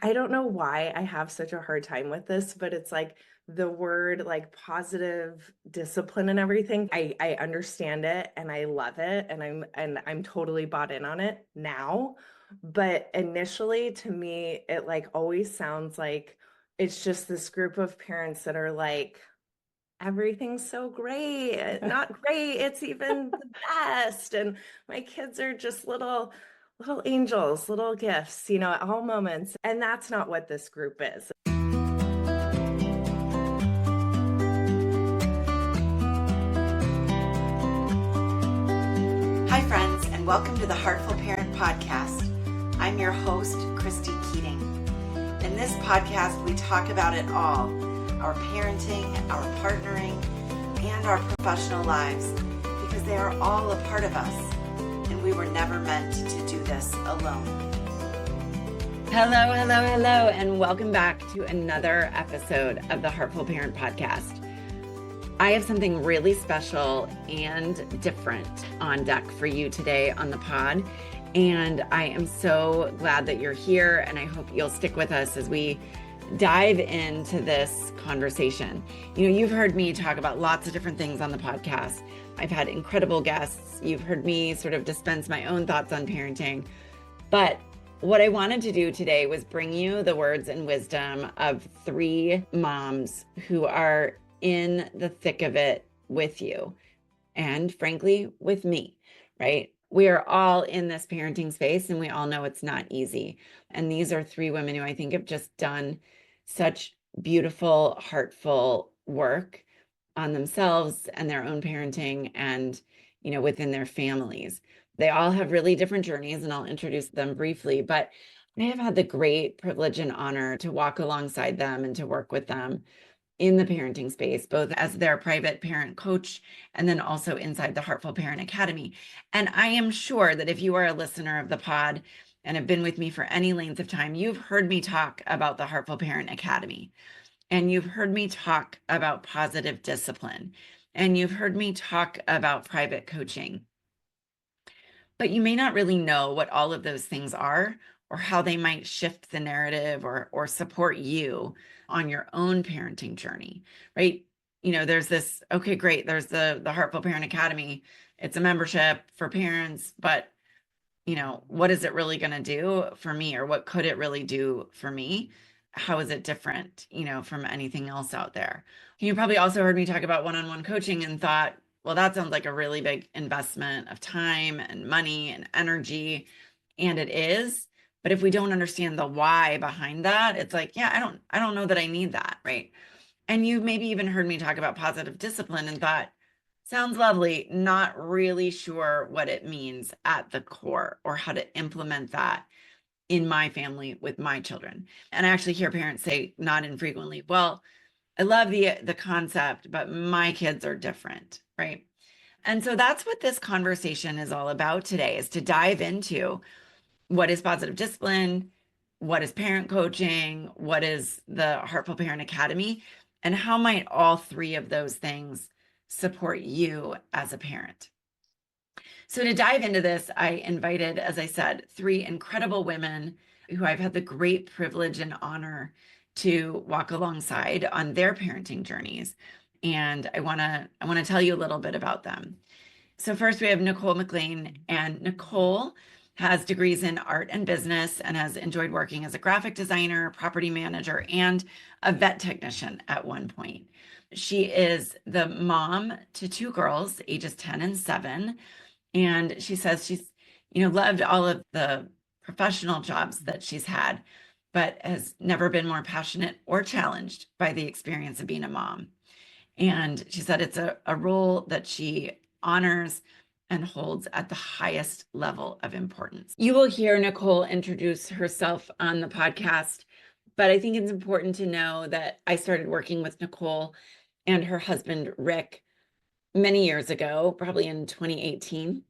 I don't know why I have such a hard time with this, but it's like the word like positive discipline and everything. I understand it and I love it and I'm totally bought in on it now. But initially to me, it like always sounds like it's just this group of parents that are like, everything's so great. Not great, it's even the best. And my kids are just little angels, little gifts, at all moments. And that's not what this group is. Hi, friends, and welcome to the Heartful Parent Podcast. I'm your host, Christy Keating. In this podcast, we talk about it all, our parenting, our partnering, and our professional lives, because they are all a part of us, and we were never meant to do this alone. Hello, and welcome back to another episode of the Heartful Parent Podcast. I have something really special and different on deck for you today on the pod, and I am so glad that you're here, and I hope you'll stick with us as we dive into this conversation. You've heard me talk about lots of different things on the podcast. I've had incredible guests. You've heard me sort of dispense my own thoughts on parenting, but what I wanted to do today was bring you the words and wisdom of three moms who are in the thick of it with you and frankly with me, right? We are all in this parenting space and we all know it's not easy. And these are three women who I think have just done such beautiful, heartful work on themselves and their own parenting and, within their families. They all have really different journeys and I'll introduce them briefly, but I have had the great privilege and honor to walk alongside them and to work with them in the parenting space, both as their private parent coach and then also inside the Heartful Parent Academy. And I am sure that if you are a listener of the pod and have been with me for any length of time, you've heard me talk about the Heartful Parent Academy, and you've heard me talk about positive discipline, and you've heard me talk about private coaching. But you may not really know what all of those things are or how they might shift the narrative or support you on your own parenting journey, right? There's this, okay, great. There's the Heartful Parent Academy. It's a membership for parents, but what is it really going to do for me, or what could it really do for me? How is it different, from anything else out there? You probably also heard me talk about one-on-one coaching and thought, well, that sounds like a really big investment of time and money and energy. And it is. But if we don't understand the why behind that, it's like, yeah, I don't know that I need that, right? And you maybe even heard me talk about positive discipline and thought, sounds lovely, not really sure what it means at the core or how to implement that in my family with my children. And I actually hear parents say not infrequently, well, I love the concept, but my kids are different, right? And so that's what this conversation is all about today, is to dive into what is positive discipline, what is parent coaching, what is the Heartful Parent Academy, and how might all three of those things support you as a parent. So to dive into this, I invited, as I said, three incredible women who I've had the great privilege and honor to walk alongside on their parenting journeys. And I want to tell you a little bit about them. So first we have Nicole McLean, and Nicole has degrees in art and business and has enjoyed working as a graphic designer, property manager, and a vet technician at one point. She is the mom to two girls, ages 10 and 7. And she says she's, loved all of the professional jobs that she's had, but has never been more passionate or challenged by the experience of being a mom. And she said it's a role that she honors and holds at the highest level of importance. You will hear Nicole introduce herself on the podcast, but I think it's important to know that I started working with Nicole and her husband, Rick, many years ago, probably in 2018,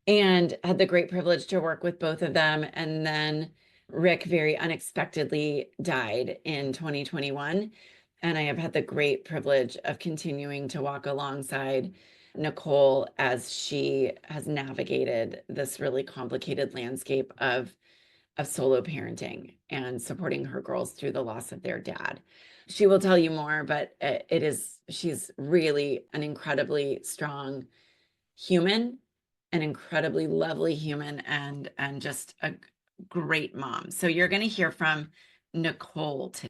and had the great privilege to work with both of them. And then Rick very unexpectedly died in 2021. And I have had the great privilege of continuing to walk alongside Nicole as she has navigated this really complicated landscape of of solo parenting and supporting her girls through the loss of their dad. She will tell you more, but she's really an incredibly strong human, an incredibly lovely human, and just a great mom. So you're going to hear from Nicole today.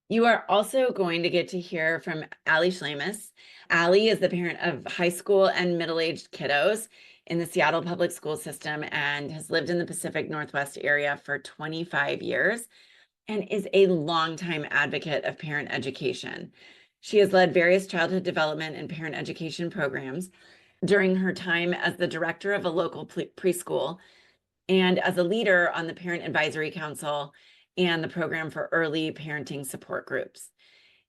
You are also going to get to hear from Allie Schlamus. Allie is the parent of high school and middle-aged kiddos in the Seattle public school system and has lived in the Pacific Northwest area for 25 years and is a longtime advocate of parent education. She has led various childhood development and parent education programs during her time as the director of a local preschool and as a leader on the Parent Advisory Council and the program for early parenting support groups.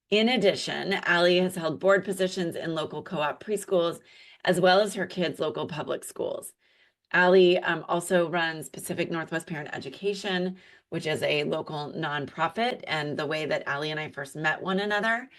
In addition, Allie has held board positions in local co-op preschools, as well as her kids' local public schools. Allie also runs Pacific Northwest Parent Education, which is a local nonprofit, and the way that Allie and I first met one another.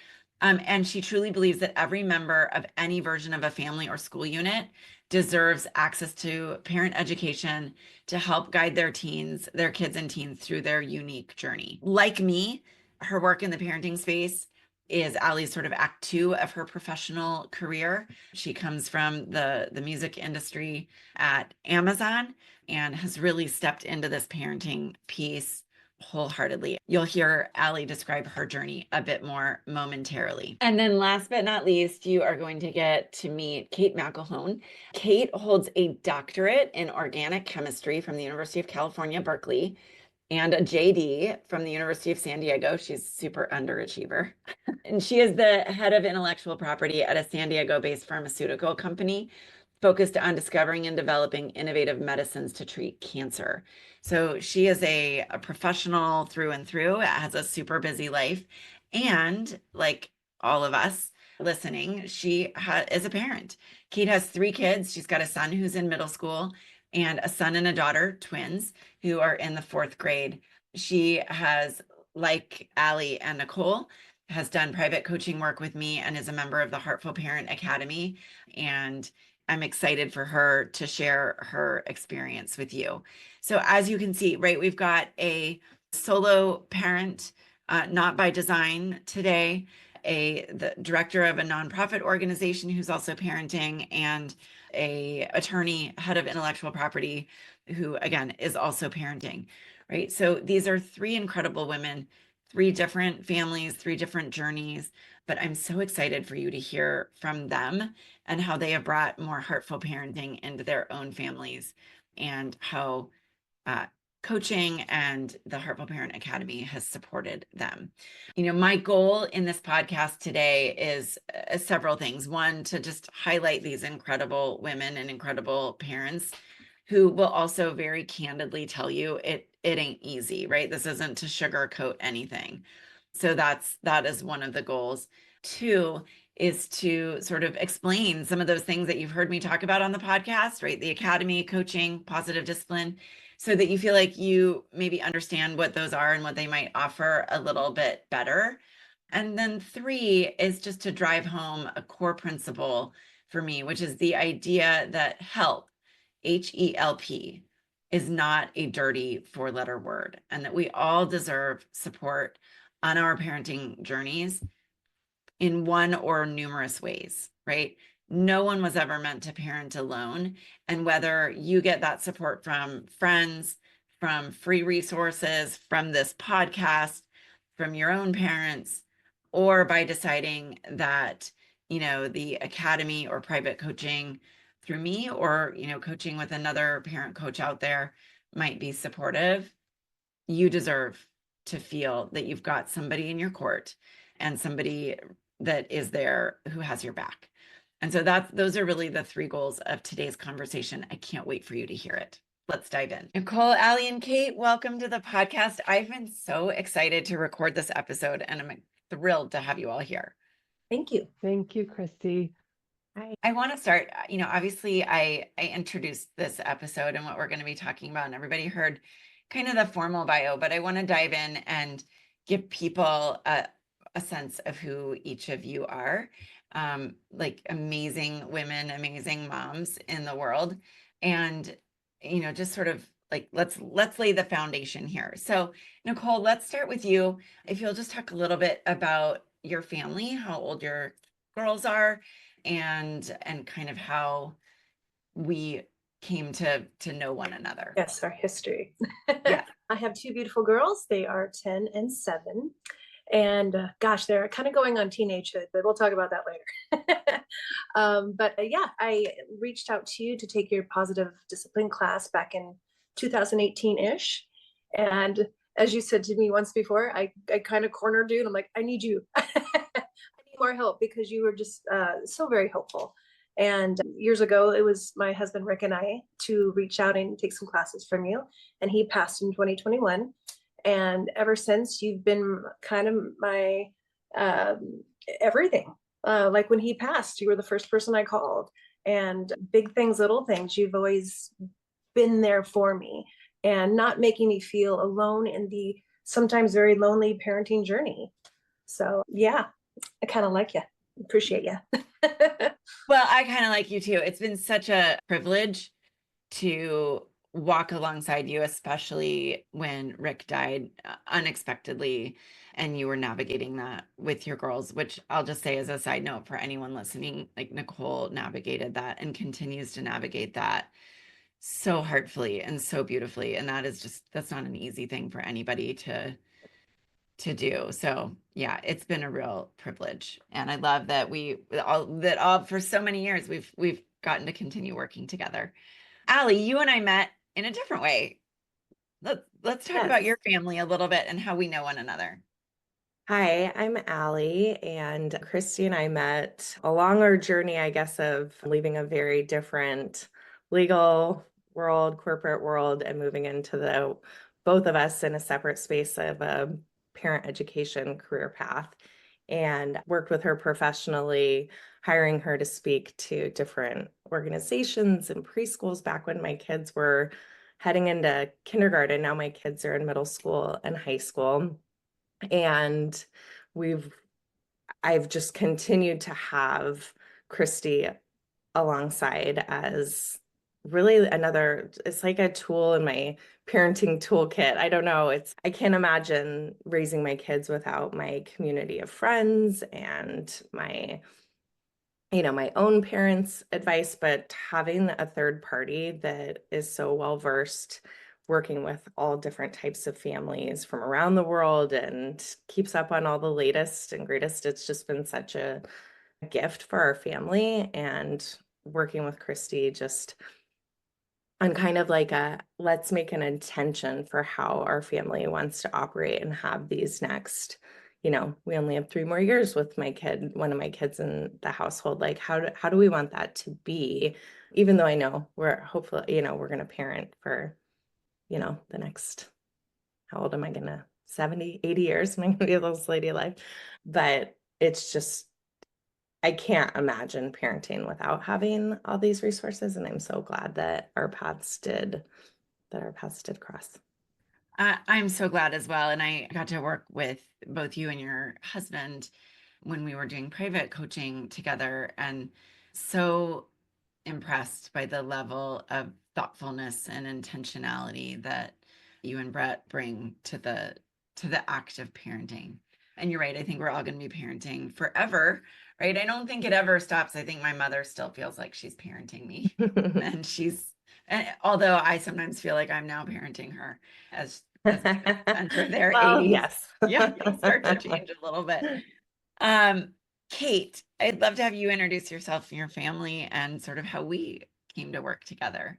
And she truly believes that every member of any version of a family or school unit deserves access to parent education to help guide their kids and teens through their unique journey. Like me, her work in the parenting space is Allie's sort of act 2 of her professional career. She comes from the music industry at Amazon and has really stepped into this parenting piece wholeheartedly. You'll hear Allie describe her journey a bit more momentarily. And then last but not least, you are going to get to meet Kate McElhone. Kate holds a doctorate in organic chemistry from the University of California, Berkeley, and a JD from the University of San Diego. She's super underachiever. And she is the head of intellectual property at a San Diego-based pharmaceutical company focused on discovering and developing innovative medicines to treat cancer. So she is a professional through and through, has a super busy life. And like all of us listening, she is a parent. Kate has 3 kids. She's got a son who's in middle school and a son and a daughter, twins, who are in the 4th grade. She has, like Allie and Nicole, has done private coaching work with me and is a member of the Heartful Parent Academy. And I'm excited for her to share her experience with you. So as you can see, right, we've got a solo parent, not by design today, the director of a nonprofit organization who's also parenting, and a attorney, head of intellectual property, who again is also parenting, right? So these are 3 incredible women, 3 different families, 3 different journeys, but I'm so excited for you to hear from them and how they have brought more heartful parenting into their own families, and how coaching and the Heartful Parent Academy has supported them. You know, my goal in this podcast today is several things. One, to just highlight these incredible women and incredible parents who will also very candidly tell you it ain't easy, right? This isn't to sugarcoat anything. So that is one of the goals. 2 is to sort of explain some of those things that you've heard me talk about on the podcast, right? The academy, coaching, positive discipline, so that you feel like you maybe understand what those are and what they might offer a little bit better. And then 3 is just to drive home a core principle for me, which is the idea that help, HELP, is not a dirty 4-letter word, and that we all deserve support on our parenting journeys in one or numerous ways, right? No one was ever meant to parent alone. And whether you get that support from friends, from free resources, from this podcast, from your own parents, or by deciding that, you know, the academy or private coaching through me, or, you know, coaching with another parent coach out there might be supportive, you deserve to feel that you've got somebody in your court and somebody that is there who has your back. And so those are really the 3 goals of today's conversation. I can't wait for you to hear it. Let's dive in. Nicole, Allie, and Kate, welcome to the podcast. I've been so excited to record this episode, and I'm thrilled to have you all here. Thank you. Thank you, Christy. I want to start, you know, obviously I introduced this episode and what we're going to be talking about, and everybody heard kind of the formal bio, but I want to dive in and give people a sense of who each of you are, like amazing women, amazing moms in the world. And, you know, just sort of like let's lay the foundation here. So Nicole, let's start with you. If you'll just talk a little bit about your family, how old your girls are, and kind of how we came to know one another. Yes, our history. Yeah. I have two beautiful girls. They are 10 and 7. And gosh, they're kind of going on teenagehood, but we'll talk about that later. Yeah, I reached out to you to take your positive discipline class back in 2018-ish. And as you said to me once before, I kind of cornered you and I'm like, I need you. I need more help because you were just so very helpful. And years ago, it was my husband, Rick, and I to reach out and take some classes from you. And he passed in 2021. And ever since, you've been kind of my everything. Like when he passed, you were the first person I called. And big things, little things, you've always been there for me and not making me feel alone in the sometimes very lonely parenting journey. So yeah, I kind of like you. Appreciate you. Well, I kind of like you too. It's been such a privilege to walk alongside you, especially when Rick died unexpectedly and you were navigating that with your girls, which I'll just say as a side note for anyone listening, like Nicole navigated that and continues to navigate that so heartfully and so beautifully. And that's not an easy thing for anybody to do. So yeah, it's been a real privilege. And I love that all for so many years, we've gotten to continue working together. Allie, you and I met in a different way. Let's talk about your family a little bit and how we know one another. Hi, I'm Allie, and Christy and I met along our journey, I guess, of leaving a very different legal world, corporate world, and moving into both of us in a separate space of a parent education career path, and worked with her professionally, hiring her to speak to different organizations and preschools back when my kids were heading into kindergarten. Now my kids are in middle school and high school. And I've just continued to have Christy alongside as really it's like a tool in my parenting toolkit. I don't know. I can't imagine raising my kids without my community of friends and my own parents' advice, but having a third party that is so well-versed working with all different types of families from around the world and keeps up on all the latest and greatest. It's just been such a gift for our family, and working with Christy just on kind of like let's make an intention for how our family wants to operate and have these next, we only have 3 more years with one of my kids in the household. Like how do we want that to be? Even though I know we're hopefully, we're going to parent for the next, how old am I gonna, 70, 80 years? Am I gonna be a little lady alive? But it's just, I can't imagine parenting without having all these resources. And I'm so glad that our paths did cross. I'm so glad as well. And I got to work with both you and your husband when we were doing private coaching together, and so impressed by the level of thoughtfulness and intentionality that you and Brett bring to the act of parenting. And you're right, I think we're all going to be parenting forever, right? I don't think it ever stops. I think my mother still feels like she's parenting me. And although I sometimes feel like I'm now parenting her as enter their 80s. Yes. Yeah, things start to change a little bit. Kate, I'd love to have you introduce yourself and your family and sort of how we came to work together.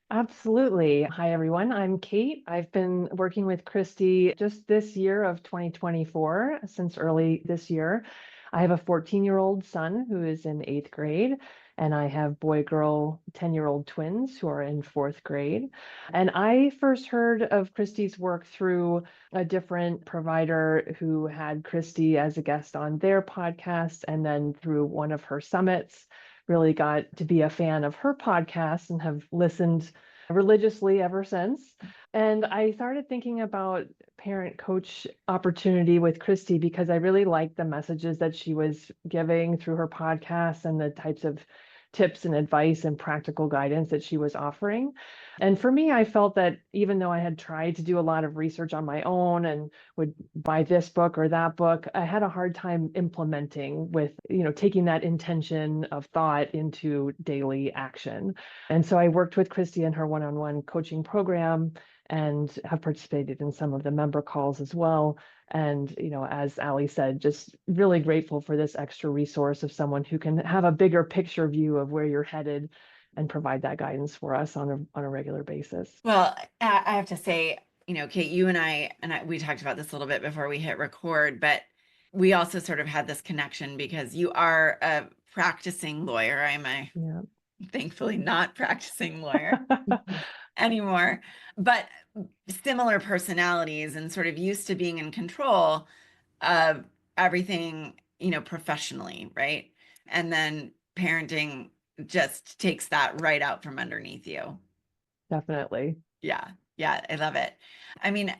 Absolutely. Hi, everyone. I'm Kate. I've been working with Christy just this year of 2024, since early this year. I have a 14-year-old son who is in 8th grade, and I have boy-girl 10-year-old twins who are in 4th grade. And I first heard of Christy's work through a different provider who had Christy as a guest on their podcast, and then through one of her summits. Really got to be a fan of her podcast and have listened religiously ever since. And I started thinking about parent coach opportunity with Christy because I really liked the messages that she was giving through her podcast and the types of tips and advice and practical guidance that she was offering. And for me, I felt that even though I had tried to do a lot of research on my own and would buy this book or that book, I had a hard time implementing with, taking that intention of thought into daily action. And so I worked with Christy in her one-on-one coaching program and have participated in some of the member calls as well. And, as Ali said, just really grateful for this extra resource of someone who can have a bigger picture view of where you're headed and provide that guidance for us on a regular basis. Well, I have to say, Kate, you and I, we talked about this a little bit before we hit record, but we also sort of had this connection because you are a practicing lawyer. I'm a thankfully not practicing lawyer anymore, but similar personalities and sort of used to being in control of everything, professionally, right? And then parenting just takes that right out from underneath you. Definitely. Yeah. I love it. I mean,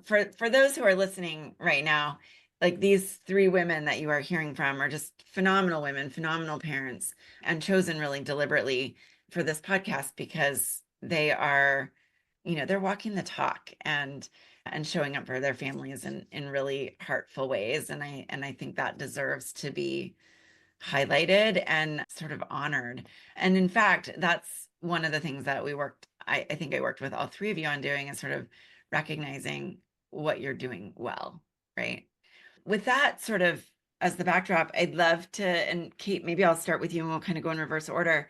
for those who are listening right now, like these three women that you are hearing from are just phenomenal women, phenomenal parents, and chosen really deliberately for this podcast because they are, they're walking the talk and showing up for their families in really heartful ways. And I think that deserves to be highlighted and sort of honored. And in fact, that's one of the things that I think I worked with all three of you on doing, is sort of recognizing what you're doing well, right? With that sort of as the backdrop, I'd love to, and Kate, maybe I'll start with you and we'll kind of go in reverse order.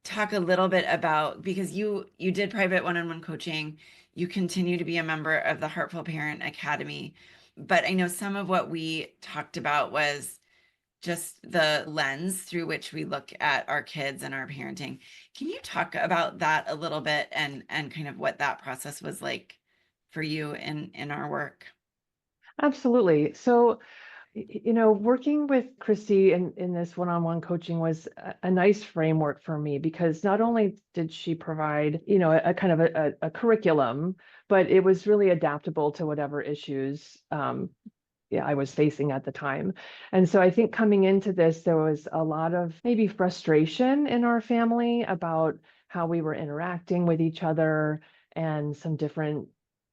Talk a little bit about, because you did private one-on-one coaching, you continue to be a member of the Heartful Parent Academy, but I know some of what we talked about was just the lens through which we look at our kids and our parenting. Can you talk about that a little bit and kind of what that process was like for you in our work? Absolutely. So, working with Christy in this one-on-one coaching was a nice framework for me, because not only did she provide, a kind of a curriculum, but it was really adaptable to whatever issues I was facing at the time. And so I think coming into this, there was a lot of maybe frustration in our family about how we were interacting with each other and some different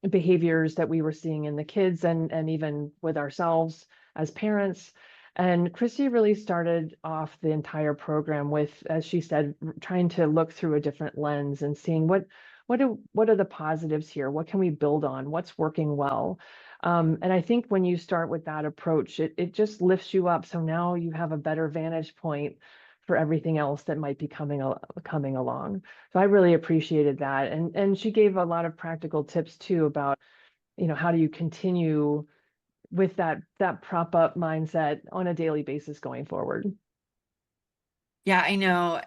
behaviors that we were seeing in the kids and even with ourselves as parents. And Christy really started off the entire program with, as she said, trying to look through a different lens and seeing what are the positives here? What can we build on? What's working well? And I think when you start with that approach, it just lifts you up. So now you have a better vantage point for everything else that might be coming along. So I really appreciated that. And she gave a lot of practical tips too about, how do you continue with that prop up mindset on a daily basis going forward. Yeah, I know,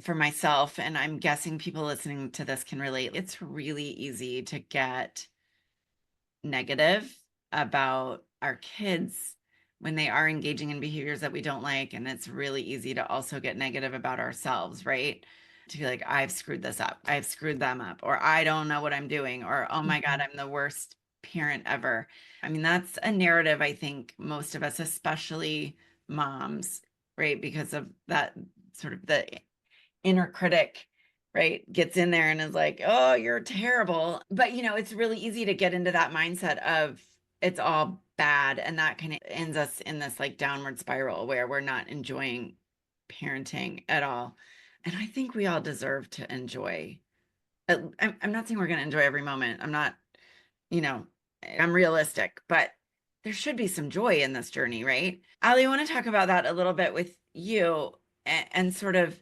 for myself, and I'm guessing people listening to this can relate, it's really easy to get negative about our kids when they are engaging in behaviors that we don't like. And it's really easy to also get negative about ourselves, right? To be like, I've screwed this up. I've screwed them up, or I don't know what I'm doing, or, oh my God, I'm the worst parent ever. I mean, that's a narrative I think most of us, especially moms, right? Because of that sort of the inner critic, right, gets in there and is like, oh, you're terrible. But, it's really easy to get into that mindset of it's all bad. And that kind of ends us in this like downward spiral where we're not enjoying parenting at all. And I think we all deserve to enjoy. I'm not saying we're going to enjoy every moment. I'm not, I'm realistic, but there should be some joy in this journey, right? Ali, I want to talk about that a little bit with you and sort of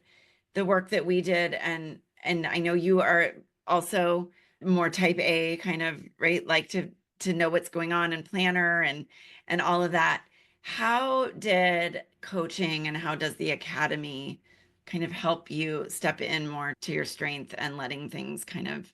the work that we did. And I know you are also more type A kind of, right? Like to know what's going on and planner and all of that. How did coaching and how does the academy kind of help you step in more to your strength and letting things kind of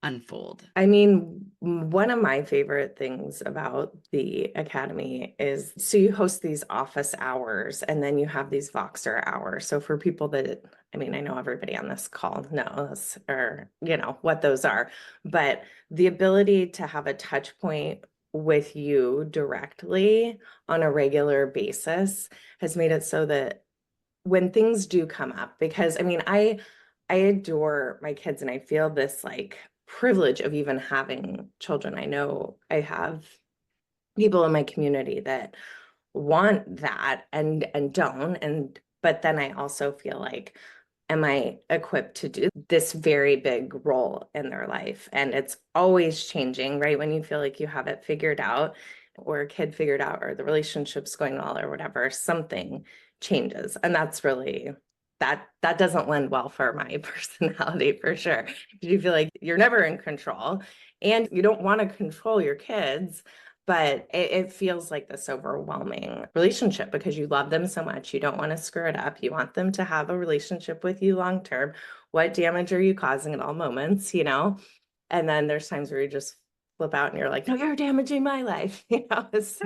unfold? I mean, one of my favorite things about the academy is, so you host these office hours and then you have these Voxer hours. So for people that, I mean, I know everybody on this call knows, or, what those are, but the ability to have a touch point with you directly on a regular basis has made it so that when things do come up, because I mean, I adore my kids and I feel this like privilege of even having children. I know I have people in my community that want that and don't, and but then I also feel like, am I equipped to do this very big role in their life? And it's always changing, right? When you feel like you have it figured out, or a kid figured out, or the relationship's going well, or whatever, something changes. And that's really that doesn't lend well for my personality for sure. You feel like you're never in control and you don't want to control your kids, but it feels like this overwhelming relationship because you love them so much. You don't want to screw it up. You want them to have a relationship with you long term. What damage are you causing at all moments, you know? And then there's times where you just flip out and you're like, no, you're damaging my life. You know, it's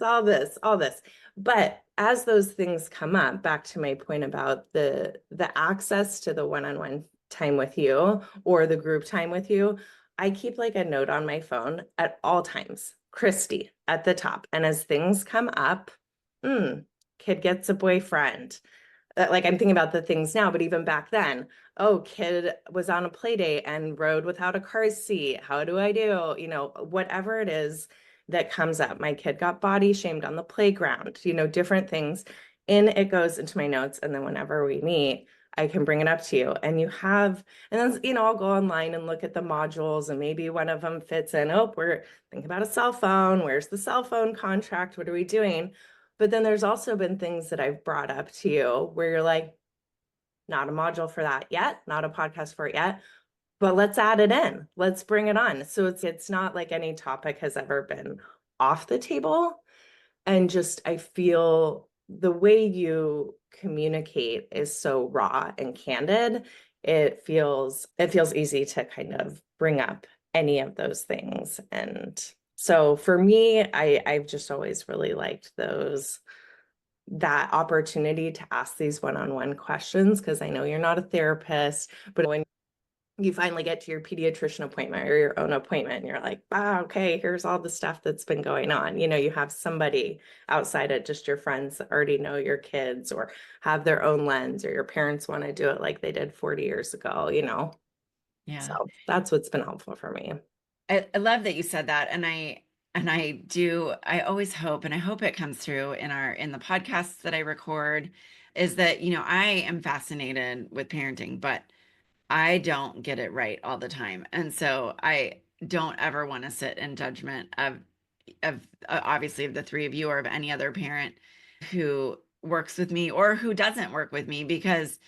all this, all this. But as those things come up, back to my point about the access to the one-on-one time with you or the group time with you, I keep like a note on my phone at all times, Christy at the top. And as things come up, kid gets a boyfriend. Like I'm thinking about the things now, but even back then, oh, kid was on a play date and rode without a car seat. How do I do? You know, whatever it is that comes up. My kid got body shamed on the playground, you know, different things. And it goes into my notes. And then whenever we meet, I can bring it up to you. And you have, and then, you know, I'll go online and look at the modules and maybe one of them fits in. Oh, we're thinking about a cell phone. Where's the cell phone contract? What are we doing? But then there's also been things that I've brought up to you where you're like, not a module for that yet, not a podcast for it yet, but let's add it in. Let's bring it on. So it's not like any topic has ever been off the table. And just, I feel the way you communicate is so raw and candid. It feels easy to kind of bring up any of those things. And so for me, I've just always really liked that opportunity to ask these one-on-one questions, because I know you're not a therapist, but when you finally get to your pediatrician appointment or your own appointment, and you're like, ah, okay, here's all the stuff that's been going on. You know, you have somebody outside of just your friends that already know your kids or have their own lens, or your parents want to do it like they did 40 years ago, you know? Yeah. So that's what's been helpful for me. I love that you said that. And I always hope, and I hope it comes through in the podcasts that I record, is that, you know, I am fascinated with parenting, but I don't get it right all the time. And so I don't ever want to sit in judgment of obviously of the three of you or of any other parent who works with me or who doesn't work with me, because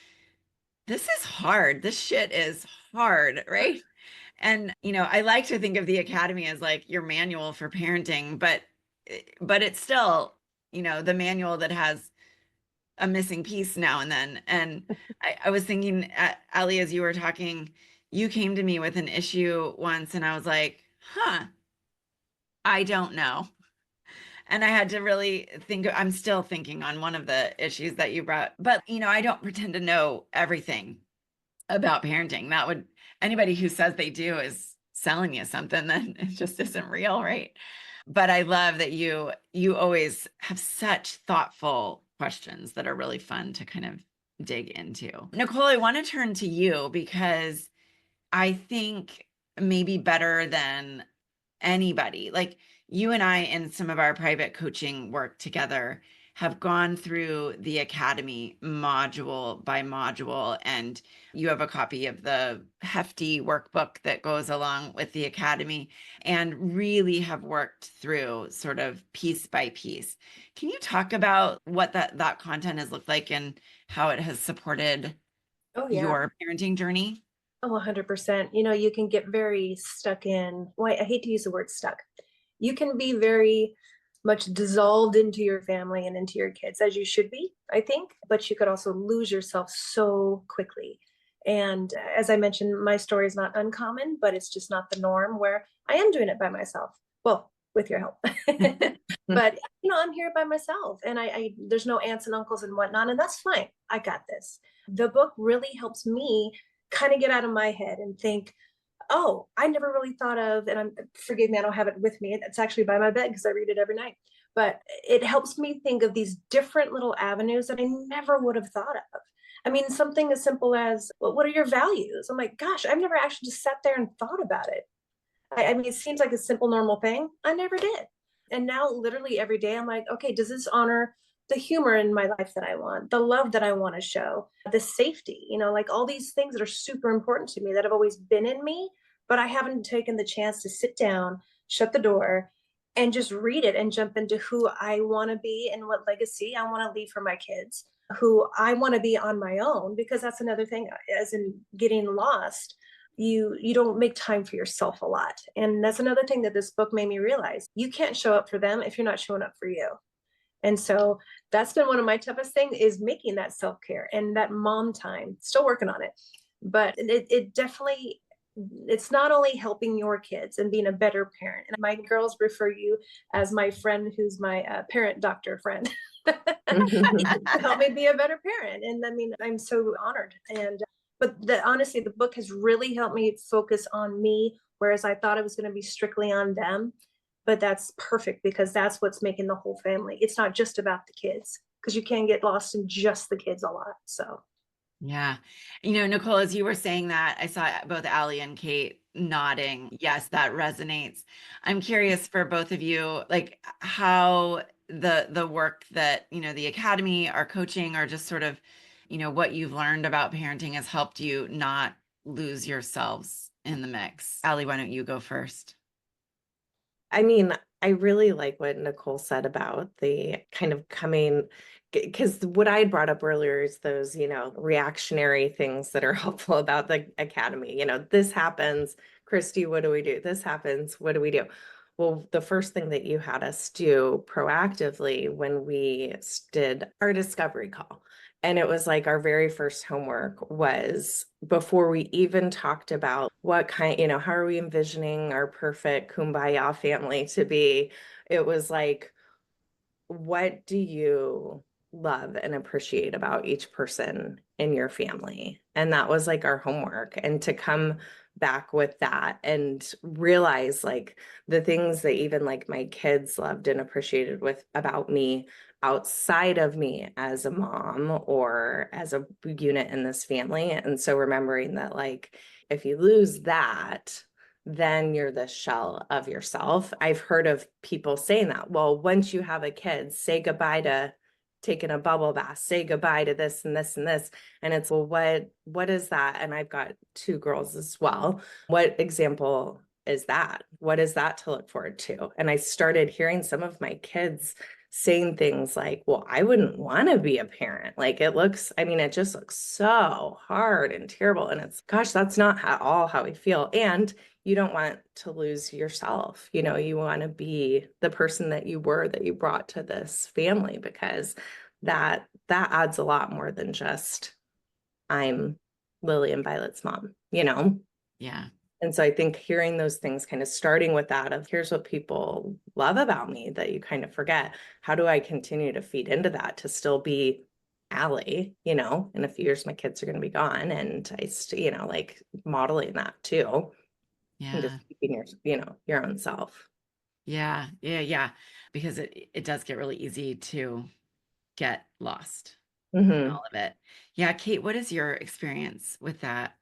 this is hard. This shit is hard, right? And, you know, I like to think of the Academy as like your manual for parenting, but it's still, you know, the manual that has a missing piece now and then. And I was thinking, Allie, as you were talking, you came to me with an issue once and I was like, I don't know. And I had to really think. I'm still thinking on one of the issues that you brought, but you know, I don't pretend to know everything about parenting. Anybody who says they do is selling you something that it just isn't real, right? But I love that you always have such thoughtful questions that are really fun to kind of dig into. Nicole, I want to turn to you because I think maybe better than anybody, like you and I in some of our private coaching work together have gone through the Academy module by module, and you have a copy of the hefty workbook that goes along with the Academy, and really have worked through sort of piece by piece. Can you talk about what that content has looked like and how it has supported your parenting journey? Oh, 100%. You know, you can get very stuck in, well, I hate to use the word stuck. You can be very much dissolved into your family and into your kids, as you should be, I think, but you could also lose yourself so quickly. And as I mentioned, my story is not uncommon, but it's just not the norm where I am doing it by myself. Well, with your help. But, you know, I'm here by myself and I there's no aunts and uncles and whatnot, and that's fine. I got this. The book really helps me kind of get out of my head and think, oh, I never really thought of, and forgive me, I don't have it with me. It's actually by my bed because I read it every night. but it helps me think of these different little avenues that I never would have thought of. I mean, something as simple as, well, what are your values? I'm like, gosh, I've never actually just sat there and thought about it. I mean, it seems like a simple, normal thing. I never did. And now, literally every day, I'm like, okay, does this honor the humor in my life that I want, the love that I want to show, the safety, like all these things that are super important to me that have always been in me, but I haven't taken the chance to sit down, shut the door, and just read it and jump into who I want to be and what legacy I want to leave for my kids, who I want to be on my own, because that's another thing, as in getting lost, you don't make time for yourself a lot. And that's another thing that this book made me realize. You can't show up for them if you're not showing up for you. And so that's been one of my toughest things, is making that self-care and that mom time. Still working on it, but it definitely, it's not only helping your kids and being a better parent. And my girls refer you as my friend, who's my parent doctor friend. Help me be a better parent. And I mean, I'm so honored. And but honestly, the book has really helped me focus on me, whereas I thought it was going to be strictly on them. But that's perfect, because that's what's making the whole family. It's not just about the kids, because you can get lost in just the kids a lot. So Yeah. Nicole, as you were saying that, I saw both Allie and Kate nodding. Yes, that resonates. I'm curious for both of you, like how the work that, the Academy, our coaching, or just sort of, what you've learned about parenting has helped you not lose yourselves in the mix. Allie, why don't you go first? I mean, I really like what Nicole said about the kind of coming, because what I had brought up earlier is those, reactionary things that are helpful about the Academy. This happens, Christy, what do we do? This happens, what do we do? Well, the first thing that you had us do proactively when we did our discovery call, and it was like our very first homework was, before we even talked about what kind, how are we envisioning our perfect kumbaya family to be, it was like, what do you love and appreciate about each person in your family? And that was like our homework. And to come back with that and realize like the things that even like my kids loved and appreciated with about me, outside of me as a mom or as a unit in this family. And so remembering that, like, if you lose that, then you're the shell of yourself. I've heard of people saying that, well, once you have a kid, say goodbye to taking a bubble bath, say goodbye to this and this and this. And it's, well, what is that? And I've got two girls as well. What example is that? What is that to look forward to? And I started hearing some of my kids saying things like, well, I wouldn't want to be a parent. Like, it just looks so hard and terrible. And it's, gosh, that's not at all how we feel. And you don't want to lose yourself. You want to be the person that you were, that you brought to this family, because that adds a lot more than just, I'm Lily and Violet's mom, Yeah. And so I think hearing those things, kind of starting with that of, here's what people love about me that you kind of forget. How do I continue to feed into that to still be Allie? In a few years, my kids are going to be gone, and I like modeling that too. Yeah. And just keeping your own self. Yeah. Because it does get really easy to get lost in all of it. Yeah. Kate, what is your experience with that?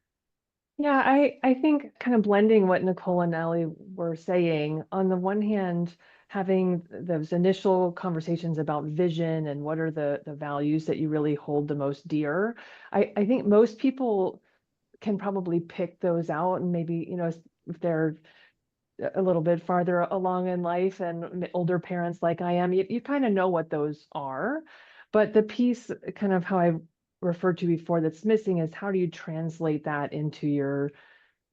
Yeah, I think kind of blending what Nicole and Allie were saying, on the one hand, having those initial conversations about vision and what are the values that you really hold the most dear. I think most people can probably pick those out, and maybe, if they're a little bit farther along in life and older parents like I am, you kind of know what those are. But the piece, kind of how I referred to before, that's missing is, how do you translate that into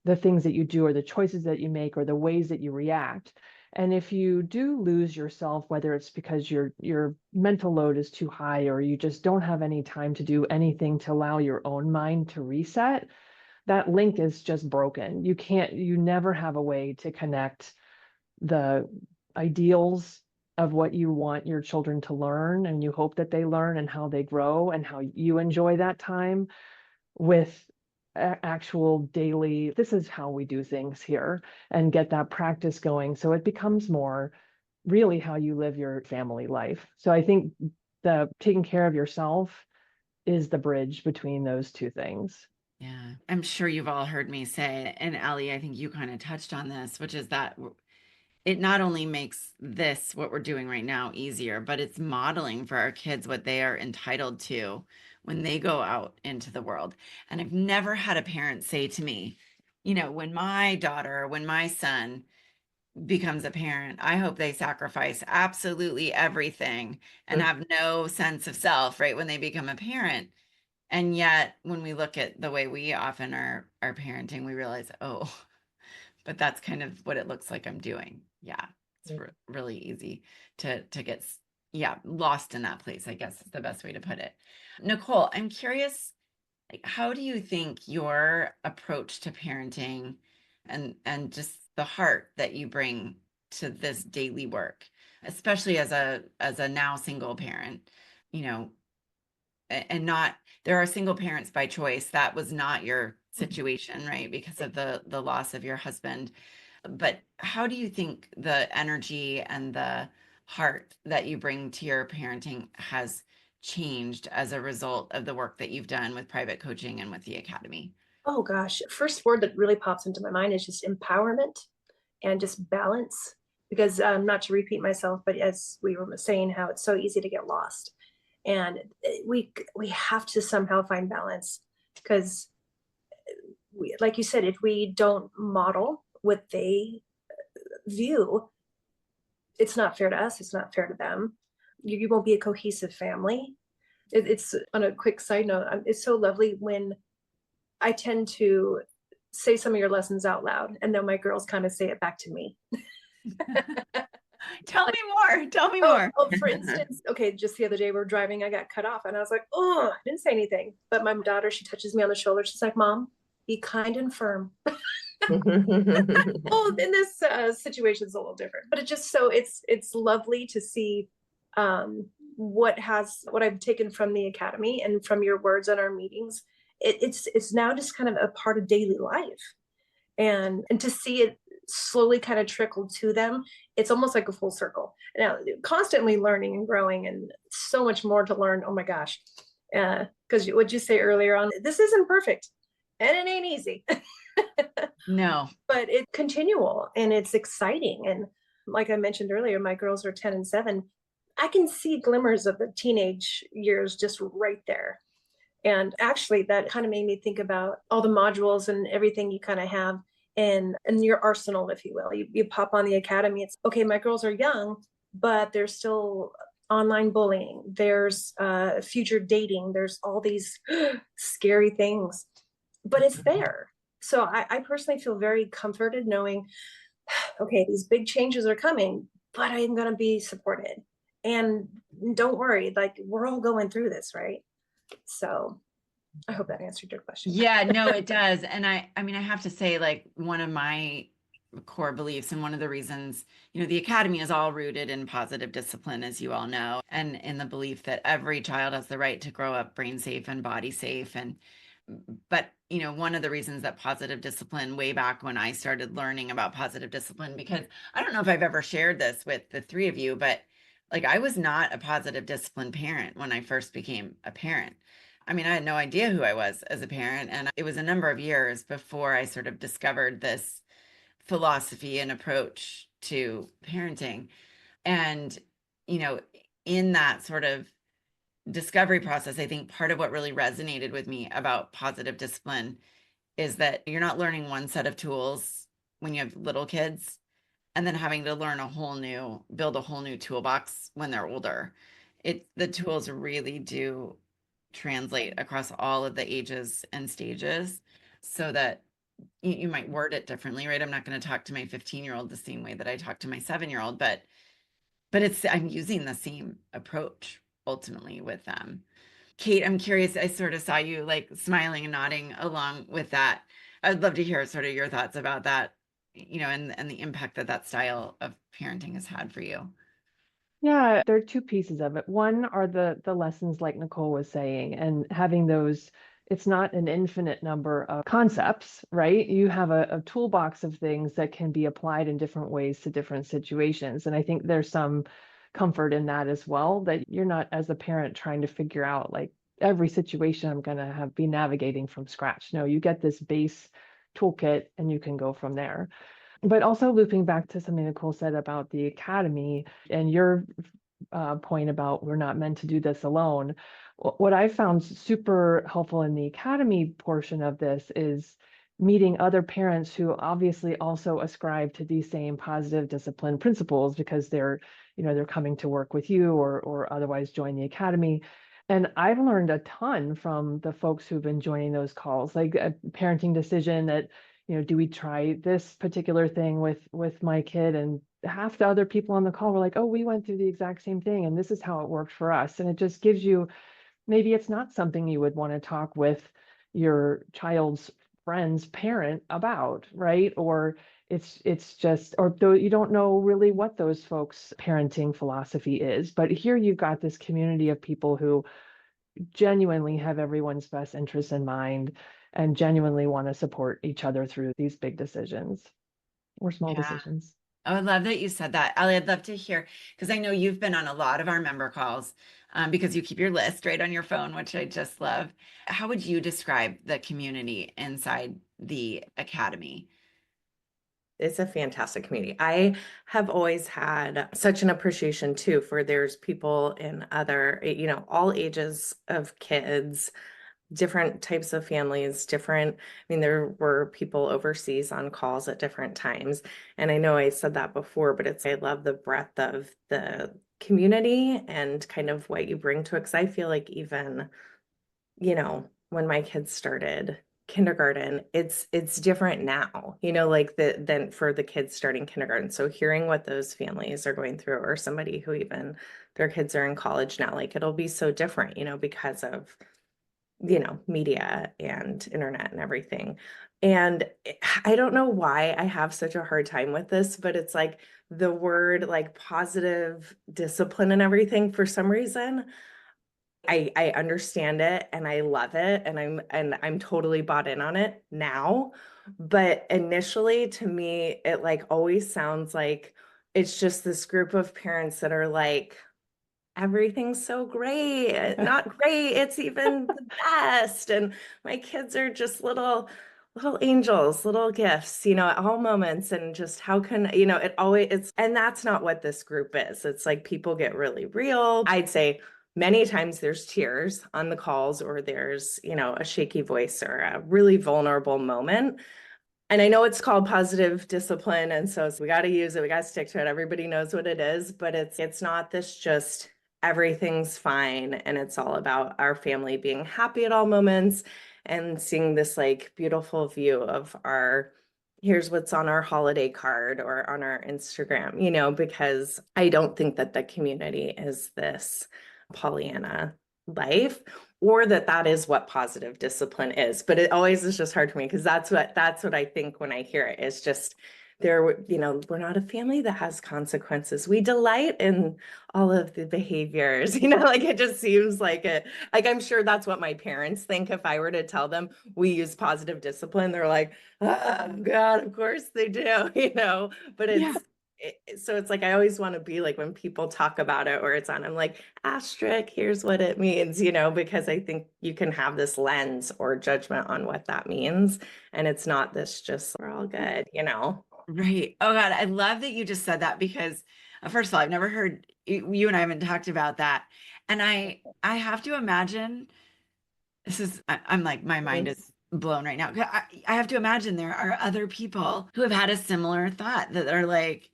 the things that you do, or the choices that you make, or the ways that you react. And if you do lose yourself, whether it's because your mental load is too high, or you just don't have any time to do anything to allow your own mind to reset, that link is just broken. You never have a way to connect the ideals of what you want your children to learn, and you hope that they learn, and how they grow, and how you enjoy that time, with actual daily, this is how we do things here, and get that practice going. So it becomes more really how you live your family life. So I think the taking care of yourself is the bridge between those two things. Yeah, I'm sure you've all heard me say, and Ellie, I think you kind of touched on this, which is that it not only makes this, what we're doing right now, easier, but it's modeling for our kids what they are entitled to when they go out into the world. And I've never had a parent say to me, when my daughter, when my son becomes a parent, I hope they sacrifice absolutely everything and have no sense of self, right, when they become a parent. And yet, when we look at the way we often are parenting, we realize, oh, but that's kind of what it looks like I'm doing. Yeah, it's really easy to get lost in that place, I guess is the best way to put it. Nicole, I'm curious, like, how do you think your approach to parenting and just the heart that you bring to this daily work, especially as a now single parent, you know, and not, there are single parents by choice. That was not your situation, right? Because of the loss of your husband. But how do you think the energy and the heart that you bring to your parenting has changed as a result of the work that you've done with private coaching and with the academy? Oh gosh, first word that really pops into my mind is just empowerment and just balance. Because not to repeat myself, but as we were saying, how it's so easy to get lost, and we have to somehow find balance. Because like you said, if we don't model what they view, it's not fair to us. It's not fair to them. You won't be a cohesive family. It's on a quick side note. It's so lovely when I tend to say some of your lessons out loud, and then my girls kind of say it back to me. Tell me more. Tell me more. For instance, okay, just the other day we're driving, I got cut off, and I was like, oh, I didn't say anything. But my daughter, she touches me on the shoulder. She's like, Mom, be kind and firm. Well, in this situation, it's a little different, but it's lovely to see what I've taken from the academy and from your words on our meetings. It's now just kind of a part of daily life, and to see it slowly kind of trickle to them. It's almost like a full circle. Now, constantly learning and growing, and so much more to learn. Oh my gosh. Because what'd you say earlier on? This isn't perfect, and it ain't easy. No. But it's continual, and it's exciting. And like I mentioned earlier, my girls are 10 and 7. I can see glimmers of the teenage years just right there. And actually, that kind of made me think about all the modules and everything you kind of have in your arsenal, if you will. You pop on the academy, it's okay, my girls are young, but there's still online bullying. There's future dating. There's all these scary things, but it's there. So I personally feel very comforted knowing, okay, these big changes are coming, but I'm going to be supported. And don't worry, like, we're all going through this, right? So I hope that answered your question. Yeah, no, it does. And I mean, I have to say, like, one of my core beliefs and one of the reasons, the academy is all rooted in positive discipline, as you all know, and in the belief that every child has the right to grow up brain safe and body safe. But one of the reasons that positive discipline, way back when I started learning about positive discipline, because I don't know if I've ever shared this with the three of you, but like, I was not a positive discipline parent when I first became a parent. I mean, I had no idea who I was as a parent. And it was a number of years before I sort of discovered this philosophy and approach to parenting. And, in that sort of discovery process, I think part of what really resonated with me about positive discipline is that you're not learning one set of tools when you have little kids and then having to learn build a whole new toolbox when they're older. The tools really do translate across all of the ages and stages, so that you might word it differently, right? I'm not going to talk to my 15-year-old the same way that I talk to my 7-year-old, but I'm using the same approach ultimately with them. Kate, I'm curious, I sort of saw you like smiling and nodding along with that. I'd love to hear sort of your thoughts about that, and the impact that style of parenting has had for you. Yeah, there are two pieces of it. One are the lessons like Nicole was saying, and having those it's not an infinite number of concepts, right? You have a toolbox of things that can be applied in different ways to different situations. And I think there's some comfort in that as well, that you're not, as a parent, trying to figure out like every situation I'm going to be navigating from scratch. No, you get this base toolkit and you can go from there. But also looping back to something Nicole said about the academy and your point about we're not meant to do this alone. What I found super helpful in the academy portion of this is meeting other parents who obviously also ascribe to these same positive discipline principles because they're coming to work with you or otherwise join the academy. And I've learned a ton from the folks who've been joining those calls, like a parenting decision that, do we try this particular thing with my kid? And half the other people on the call were like, oh, we went through the exact same thing and this is how it worked for us. And it just gives you, maybe it's not something you would want to talk with your child's friend's parent about, right? Or it's just, or though you don't know really what those folks' parenting philosophy is. But here you've got this community of people who genuinely have everyone's best interests in mind and genuinely want to support each other through these big decisions or small decisions. I would love that you said that. Allie, I'd love to hear, because I know you've been on a lot of our member calls because you keep your list right on your phone, which I just love. How would you describe the community inside the academy? It's a fantastic community. I have always had such an appreciation too for there's people in other, all ages of kids, different types of families, there were people overseas on calls at different times. And I know I said that before, but I love the breadth of the community and kind of what you bring to it. Because I feel like even, when my kids started kindergarten, it's different now, than for the kids starting kindergarten. So hearing what those families are going through, or somebody who even their kids are in college now, like it'll be so different, because of media and internet and everything. And I don't know why I have such a hard time with this, but it's like the word like positive discipline and everything, for some reason, I understand it and I love it and I'm totally bought in on it now. But initially to me, it like always sounds like it's just this group of parents that are like, everything's so great, not great, it's even the best. And my kids are just little angels, little gifts, at all moments. And just how can, and that's not what this group is. It's like people get really real. I'd say many times there's tears on the calls, or there's, a shaky voice or a really vulnerable moment. And I know it's called positive discipline. And so we got to use it. We got to stick to it. Everybody knows what it is, but it's not this just everything's fine. And it's all about our family being happy at all moments and seeing this like beautiful view of here's what's on our holiday card or on our Instagram, because I don't think that the community is this Pollyanna life, or that is what positive discipline is. But it always is just hard for me because that's what I think when I hear it. It's just we're not a family that has consequences. We delight in all of the behaviors, like it just seems like it. Like I'm sure that's what my parents think. If I were to tell them we use positive discipline, they're like, oh God, of course they do, but so it's like I always want to be like when people talk about it or it's on, I'm like, asterisk, here's what it means, because I think you can have this lens or judgment on what that means. And it's not this just, we're all good, Right. Oh God, I love that you just said that because first of all, I've never heard you and I haven't talked about that. And I have to imagine I'm like, my mind is blown right now. I have to imagine there are other people who have had a similar thought that are like,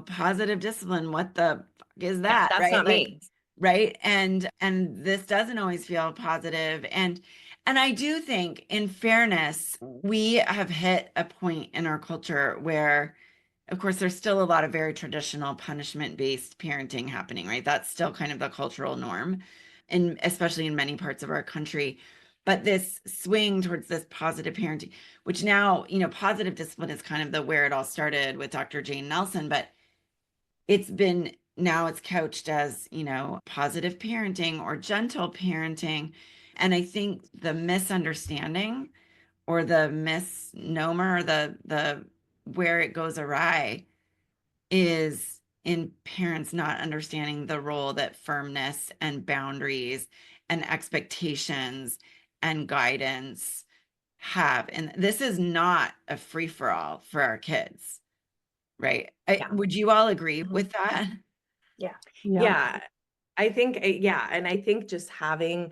positive discipline, what the fuck is that? That's right? not Like, me. right. And this doesn't always feel positive. And I do think, in fairness, we have hit a point in our culture where, of course, there's still a lot of very traditional punishment-based parenting happening, right? That's still kind of the cultural norm, and especially in many parts of our country. But this swing towards this positive parenting, which now, positive discipline is kind of where it all started with Dr. Jane Nelson, but it's couched as, positive parenting or gentle parenting. And I think the misunderstanding or the misnomer, or the where it goes awry is in parents not understanding the role that firmness and boundaries and expectations and guidance have. And this is not a free-for-all for our kids, right? Yeah. Would you all agree Mhm. with that? Yeah. I think, yeah. And I think just having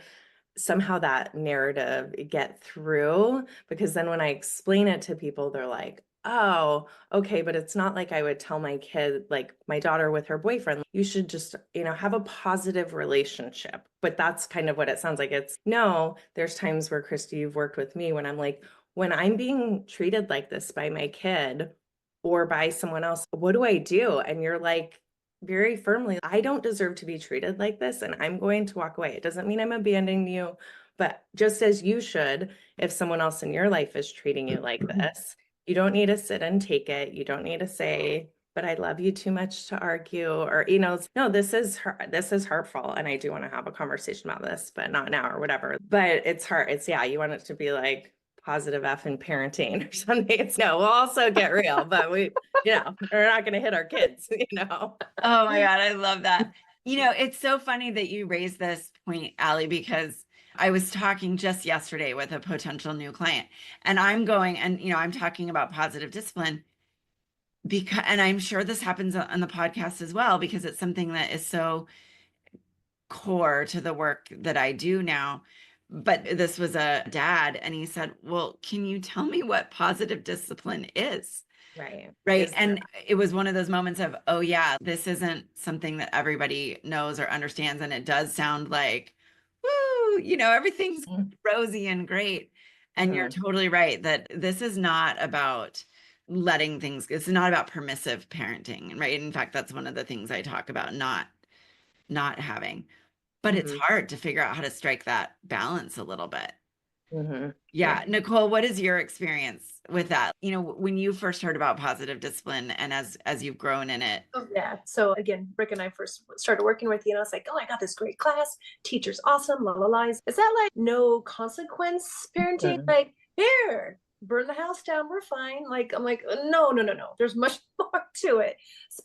somehow that narrative get through, because then when I explain it to people, they're like, oh, okay, but it's not like I would tell my kid, like my daughter with her boyfriend, you should just, have a positive relationship. But that's kind of what it sounds like. It's no, there's times where Christy, you've worked with me when I'm like, when I'm being treated like this by my kid or by someone else, what do I do? And you're like, very firmly, I don't deserve to be treated like this, and I'm going to walk away. It doesn't mean I'm abandoning you, but just as you should, if someone else in your life is treating you like this, you don't need to sit and take it. You don't need to say, but I love you too much to argue, or, no, this is hurtful. And I do want to have a conversation about this, but not now or whatever. But it's hard. You want it to be like positive F in parenting or something. It's no, we'll also get real, but we're not going to hit our kids, Oh my God, I love that. It's so funny that you raised this point, Allie, because I was talking just yesterday with a potential new client, and I'm talking about positive discipline and I'm sure this happens on the podcast as well, because it's something that is so core to the work that I do now. But this was a dad, and he said, well, can you tell me what positive discipline is? Right. Right. And it was one of those moments of, oh yeah, this isn't something that everybody knows or understands. And it does sound like, woo, everything's rosy and great. And you're totally right that this is not about letting things, it's not about permissive parenting, right? In fact, that's one of the things I talk about, not having, but it's hard to figure out how to strike that balance a little bit. Yeah. Nicole, what is your experience with that? When you first heard about positive discipline and as you've grown in it? Oh, yeah. So again, Rick and I first started working with you, and I was like, oh, I got this great class. Teacher's awesome. La la la. Is that like no consequence parenting? Like, here, burn the house down. We're fine. Like, I'm like, no. There's much more to it.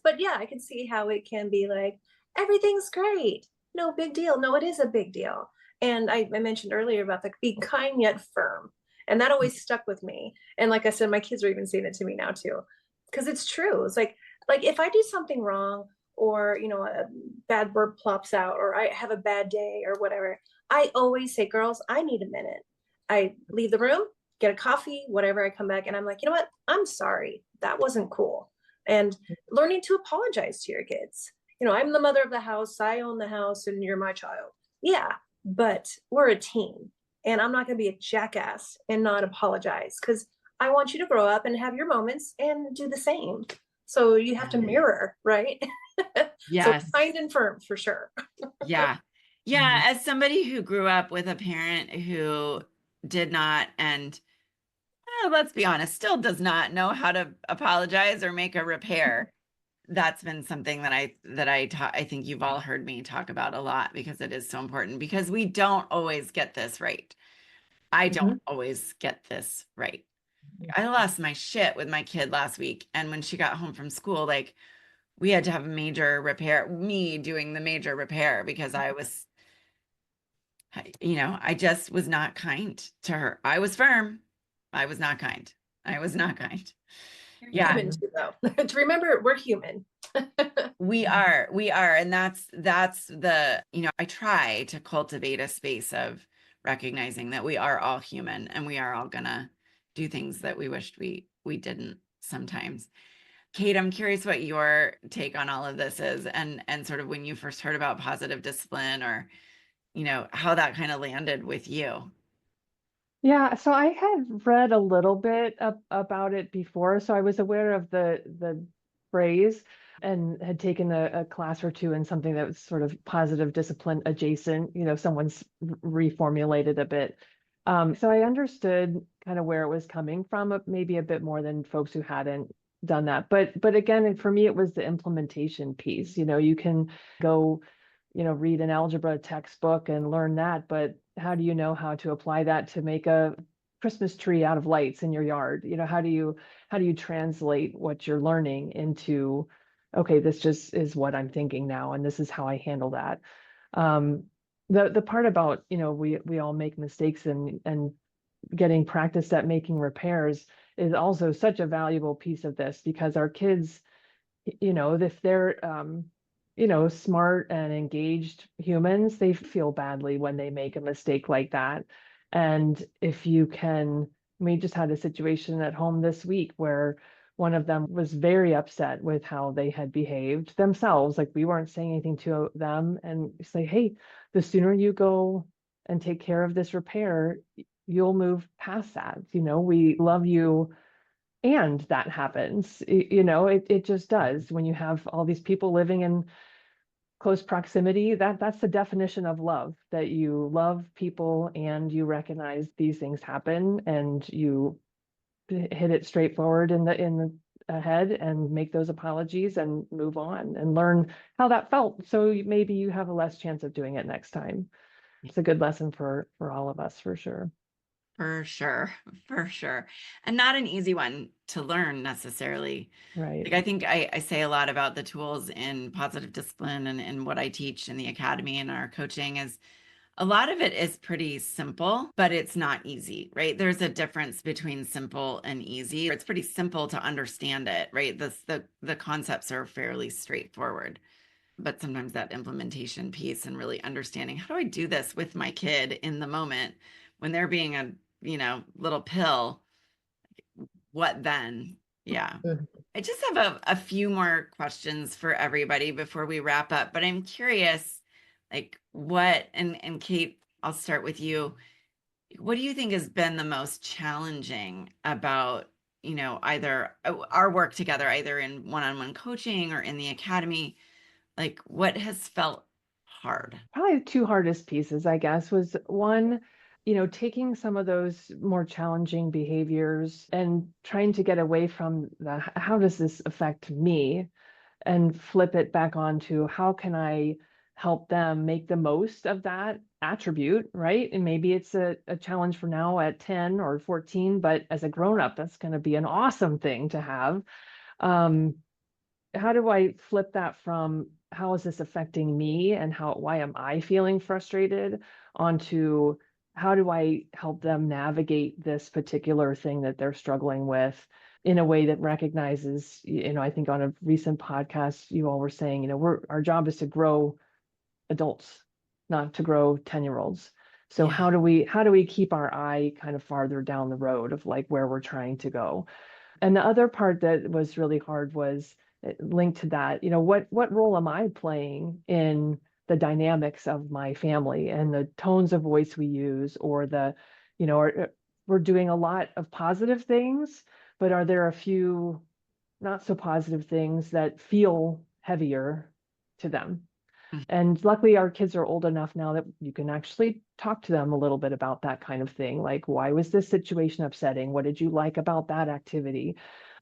But yeah, I can see how it can be like, everything's great. No big deal. No, it is a big deal. And I mentioned earlier about the being kind yet firm. And that always stuck with me. And like I said, my kids are even saying it to me now too. Because it's true. It's like if I do something wrong, or a bad word plops out, or I have a bad day or whatever, I always say, girls, I need a minute. I leave the room, get a coffee, whatever. I come back and I'm like, you know what? I'm sorry. That wasn't cool. And learning to apologize to your kids. I'm the mother of the house. I own the house and you're my child. Yeah. But we're a team, and I'm not going to be a jackass and not apologize, because I want you to grow up and have your moments and do the same. So you have to mirror, right? Yes. So kind and firm for sure. Yeah. Yeah. As somebody who grew up with a parent who did not, and let's be honest, still does not know how to apologize or make a repair. That's been something that I think you've all heard me talk about a lot, because it is so important, because we don't always get this right. I don't always get this right. I lost my shit with my kid last week. And when she got home from school, like, we had to have a major repair, me doing the major repair, because I just was not kind to her. I was firm. I was not kind. You're human too, though. To remember, we're human. We are. And that's the, I try to cultivate a space of recognizing that we are all human, and we are all gonna do things that we wished we didn't sometimes. Kate, I'm curious what your take on all of this is, and sort of when you first heard about positive discipline, or, how that kind of landed with you. Yeah, so I had read a little bit about it before, so I was aware of the phrase, and had taken a class or two in something that was sort of positive discipline adjacent. Someone's reformulated a bit. So I understood kind of where it was coming from, maybe a bit more than folks who hadn't done that. But again, for me, it was the implementation piece. You can go read an algebra textbook and learn that, but how do you know how to apply that to make a Christmas tree out of lights in your yard? How do you translate what you're learning into, okay, this just is what I'm thinking now, and this is how I handle that. The part about, we all make mistakes, and getting practice at making repairs is also such a valuable piece of this, because our kids, if they're smart and engaged humans, they feel badly when they make a mistake like that. And if you can, we just had a situation at home this week where one of them was very upset with how they had behaved themselves. Like, we weren't saying anything to them, and say, hey, the sooner you go and take care of this repair, you'll move past that. We love you. And that happens, it just does. When you have all these people living in close proximity, that's the definition of love, that you love people and you recognize these things happen, and you hit it straightforward in the head and make those apologies and move on and learn how that felt, so maybe you have a less chance of doing it next time. It's a good lesson for all of us, for sure. For sure. For sure. And not an easy one to learn necessarily. Right. Like, I think I say a lot about the tools in positive discipline and what I teach in the academy and our coaching is a lot of it is pretty simple, but it's not easy, right? There's a difference between simple and easy. It's pretty simple to understand it, right? The concepts are fairly straightforward, but sometimes that implementation piece and really understanding, how do I do this with my kid in the moment when they're being a little pill, what then? Yeah. Mhm. I just have a few more questions for everybody before we wrap up, but I'm curious, like, what, and Kate, I'll start with you. What do you think has been the most challenging about, either our work together, either in one-on-one coaching or in the academy? Like, what has felt hard? Probably the two hardest pieces, I guess, was one, taking some of those more challenging behaviors and trying to get away from how does this affect me, and flip it back onto how can I help them make the most of that attribute, right? And maybe it's a challenge for now at 10 or 14, but as a grown-up, that's going to be an awesome thing to have. How do I flip that from how is this affecting me and why am I feeling frustrated, onto how do I help them navigate this particular thing that they're struggling with in a way that recognizes, I think on a recent podcast, you all were saying, our job is to grow adults, not to grow 10-year-olds. So Yeah. how do we keep our eye kind of farther down the road of like where we're trying to go? And the other part that was really hard was linked to that, what role am I playing in the dynamics of my family and the tones of voice we use, or we're doing a lot of positive things, but are there a few not so positive things that feel heavier to them? Mhm. And luckily our kids are old enough now that you can actually talk to them a little bit about that kind of thing. Like, why was this situation upsetting? What did you like about that activity?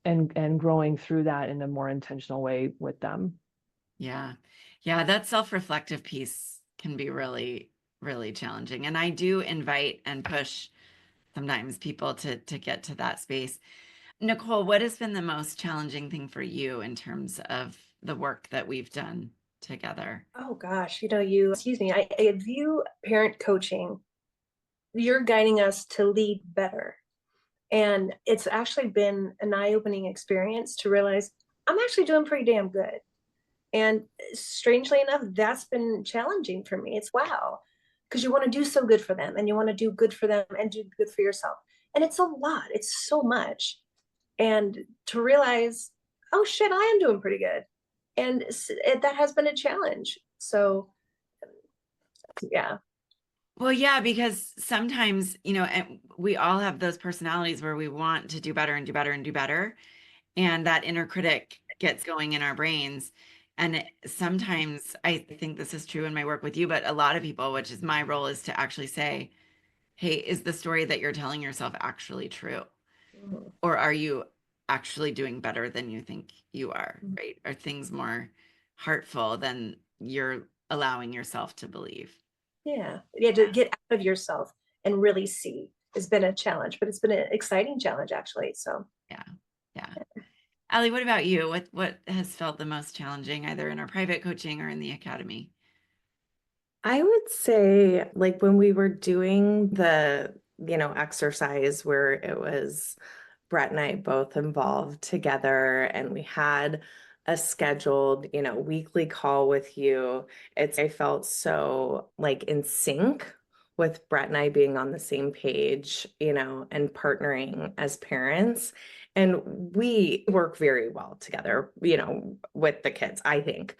And growing through that in a more intentional way with them. Yeah. Yeah. That self-reflective piece can be really, really challenging. And I do invite and push sometimes people to get to that space. Nicole, what has been the most challenging thing for you in terms of the work that we've done together? Oh gosh, excuse me, I view parent coaching, you're guiding us to lead better. And it's actually been an eye-opening experience to realize I'm actually doing pretty damn good. And strangely enough, that's been challenging for me. It's wow, because you want to do so good for them, and you want to do good for them and do good for yourself. And it's a lot, it's so much. And to realize, oh shit, I am doing pretty good. And that has been a challenge. So, yeah. Well, yeah, because sometimes, and we all have those personalities where we want to do better and do better and do better. And that inner critic gets going in our brains. And sometimes I think this is true in my work with you, but a lot of people, which is my role, is to actually say, hey, is the story that you're telling yourself actually true? Mhm. Or are you actually doing better than you think you are, Mhm. right? Are things more heartful than you're allowing yourself to believe. Yeah. To get out of yourself and really see has been a challenge, but it's been an exciting challenge actually. So Yeah. Allie, what about you? What has felt the most challenging, either in our private coaching or in the academy? I would say, like, when we were doing the, exercise where it was Brett and I both involved together, and we had a scheduled, weekly call with you. I felt so like in sync with Brett and I being on the same page, and partnering as parents. And we work very well together, with the kids, I think.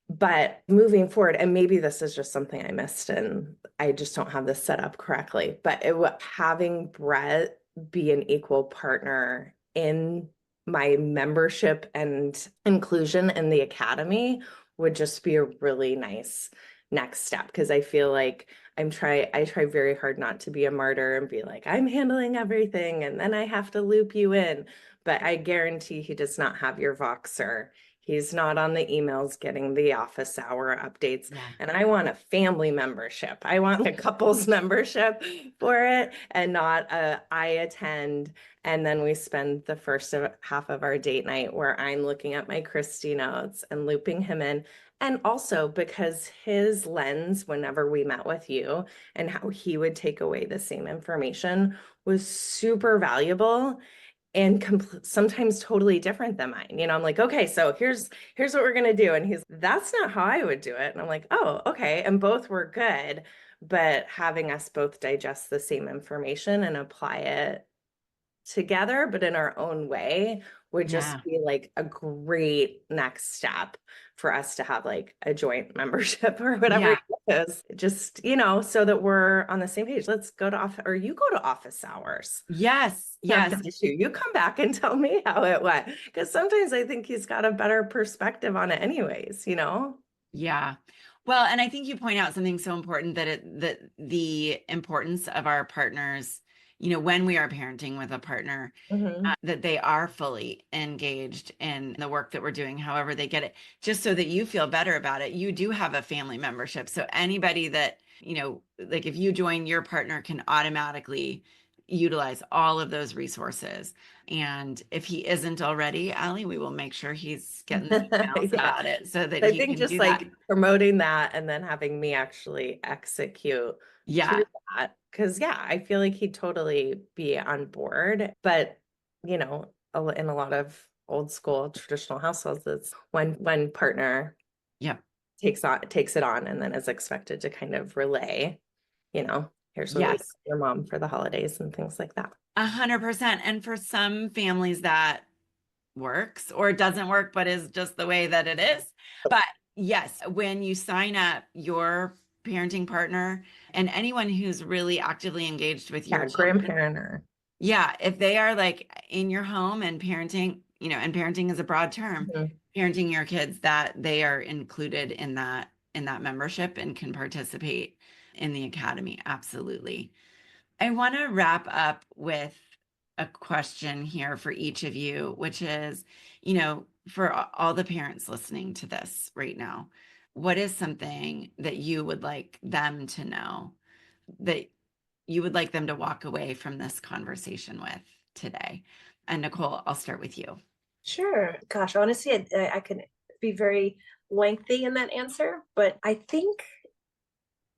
But moving forward, and maybe this is just something I missed and I just don't have this set up correctly, but having Brett be an equal partner in my membership and inclusion in the academy would just be a really nice next step, because I feel like I try very hard not to be a martyr and be like, I'm handling everything and then I have to loop you in. But I guarantee he does not have your Voxer. He's not on the emails getting the office hour updates. Yeah. And I want a family membership. I want a couples membership for it, and not I attend. And then we spend the first half of our date night where I'm looking at my Christy notes and looping him in. And also because his lens, whenever we met with you, and how he would take away the same information was super valuable, and sometimes totally different than mine. I'm like, okay, so here's what we're gonna do, and that's not how I would do it. And I'm like, oh, okay. And both were good, but having us both digest the same information and apply it together, but in our own way, would just be like a great next step for us to have like a joint membership or whatever it is. Just, so that we're on the same page. Let's go to office, or you go to office hours. Yes. You come back and tell me how it went. Because sometimes I think he's got a better perspective on it anyways, Yeah. Well, and I think you point out something so important, that the importance of our partners, when we are parenting with a partner, that they are fully engaged in the work that we're doing, however they get it, just so that you feel better about it. You do have a family membership. So anybody that, like if you join, your partner can automatically utilize all of those resources. And if he isn't already, Allie, we will make sure he's getting the emails about it so that I he think can just do like that. promoting that and then having me actually execute through that. Because I feel like he'd totally be on board. But in a lot of old school traditional households, it's one partner takes it on and then is expected to kind of relay, here's what we did with your mom for the holidays and things like that. 100%. And for some families that works, or it doesn't work, but is just the way that it is. But yes, when you sign up your parenting partner and anyone who's really actively engaged with your grandparent, or if they are like in your home and parenting, and parenting is a broad term, parenting your kids, that they are included in that membership and can participate in the academy. Absolutely. I want to wrap up with a question here for each of you, which is, for all the parents listening to this right now, what is something that you would like them to know, that you would like them to walk away from this conversation with today? And Nicole, I'll start with you. Sure. Gosh, honestly, I can be very lengthy in that answer, but I think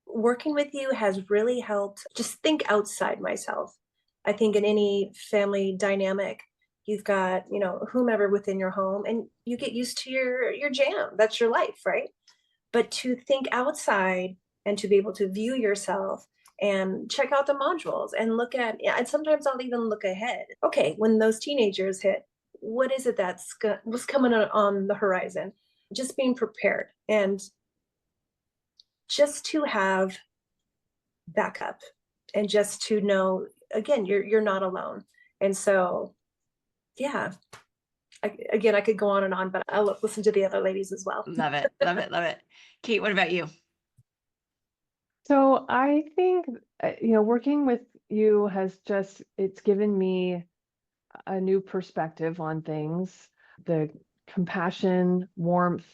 working with you has really helped just think outside myself. I think in any family dynamic, you've got, whomever within your home, and you get used to your jam. That's your life, right? But to think outside and to be able to view yourself and check out the modules and look at, and sometimes I'll even look ahead. Okay, when those teenagers hit, what is it what's coming on the horizon? Just being prepared, and just to have backup, and just to know, again, you're not alone. And so, I could go on and on, but I'll listen to the other ladies as well. Love it. Love it. Love it. Kate, what about you? So I think, working with you it's given me a new perspective on things, the compassion, warmth,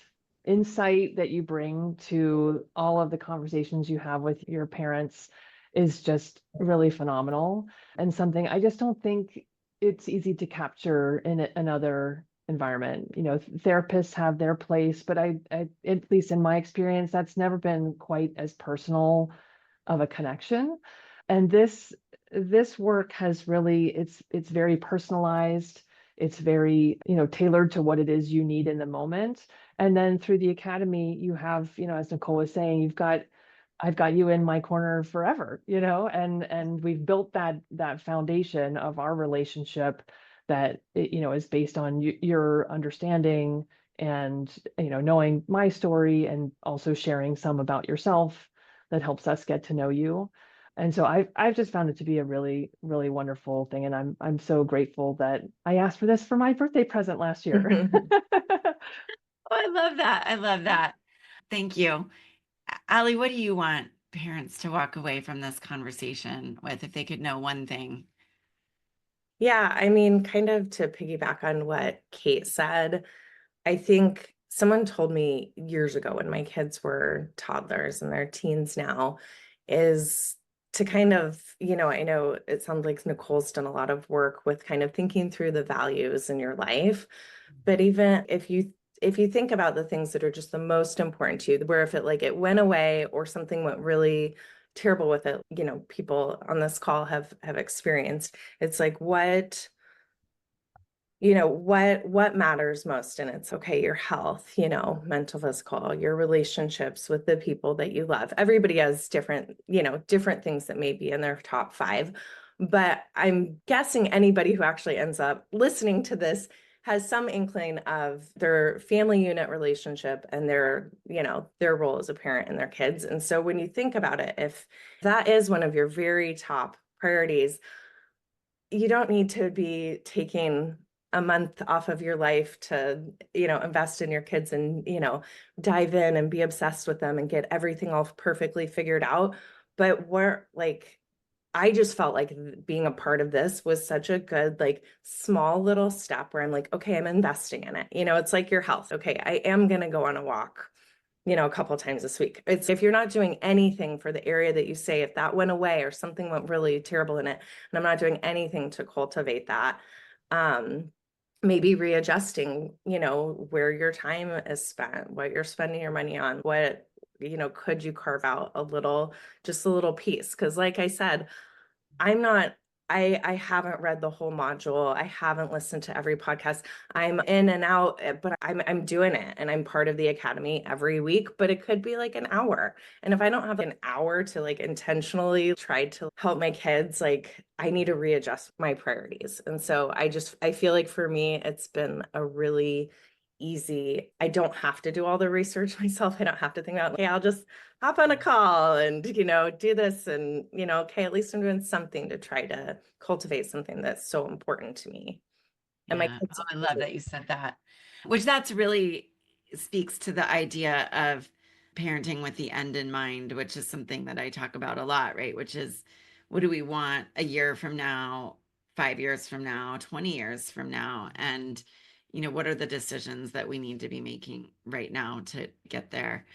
insight that you bring to all of the conversations you have with your parents is just really phenomenal, and something I just don't think it's easy to capture in another environment. Therapists have their place, but I, at least in my experience, that's never been quite as personal of a connection. And this work has really, it's very personalized. It's very, tailored to what it is you need in the moment. And then through the academy, you have, as Nicole was saying, I've got you in my corner forever, and we've built that foundation of our relationship that, is based on your understanding and, knowing my story, and also sharing some about yourself that helps us get to know you. And so I've just found it to be a really, really wonderful thing. And I'm so grateful that I asked for this for my birthday present last year. Oh, I love that. I love that. Thank you. Allie, what do you want parents to walk away from this conversation with if they could know one thing? Yeah, I mean, kind of to piggyback on what Kate said, I think someone told me years ago when my kids were toddlers and they're teens now, is to kind of, I know it sounds like Nicole's done a lot of work with kind of thinking through the values in your life. But even if you think about the things that are just the most important to you, where if it went away or something went really terrible with it, people on this call have experienced, it's like what matters most. And it's okay, your health, mental, physical, your relationships with the people that you love. Everybody has different things that may be in their top 5. But I'm guessing anybody who actually ends up listening to this has some inkling of their family unit relationship and their role as a parent and their kids. And so when you think about it, if that is one of your very top priorities, you don't need to be taking a month off of your life to, invest in your kids and, dive in and be obsessed with them and get everything all perfectly figured out. But I just felt like being a part of this was such a good, small little step where I'm like, okay, I'm investing in it. It's like your health. Okay, I am going to go on a walk, a couple of times this week. It's if you're not doing anything for the area that you say, if that went away or something went really terrible in it, and I'm not doing anything to cultivate that, maybe readjusting, where your time is spent, what you're spending your money on, what, could you carve out just a little piece? Because like I said, I haven't read the whole module. I haven't listened to every podcast. I'm in and out, but I'm doing it, and I'm part of the academy every week, but it could be like an hour. And if I don't have an hour to intentionally try to help my kids, I need to readjust my priorities. And so I feel like for me, it's been a really easy. I don't have to do all the research myself. I don't have to think about, okay, I'll just hop on a call and, do this and, okay, at least I'm doing something to try to cultivate something that's so important to me. And my kids. I love that you said that, which that's really speaks to the idea of parenting with the end in mind, which is something that I talk about a lot, right? Which is, what do we want a year from now, 5 years from now, 20 years from now? And what are the decisions that we need to be making right now to get there?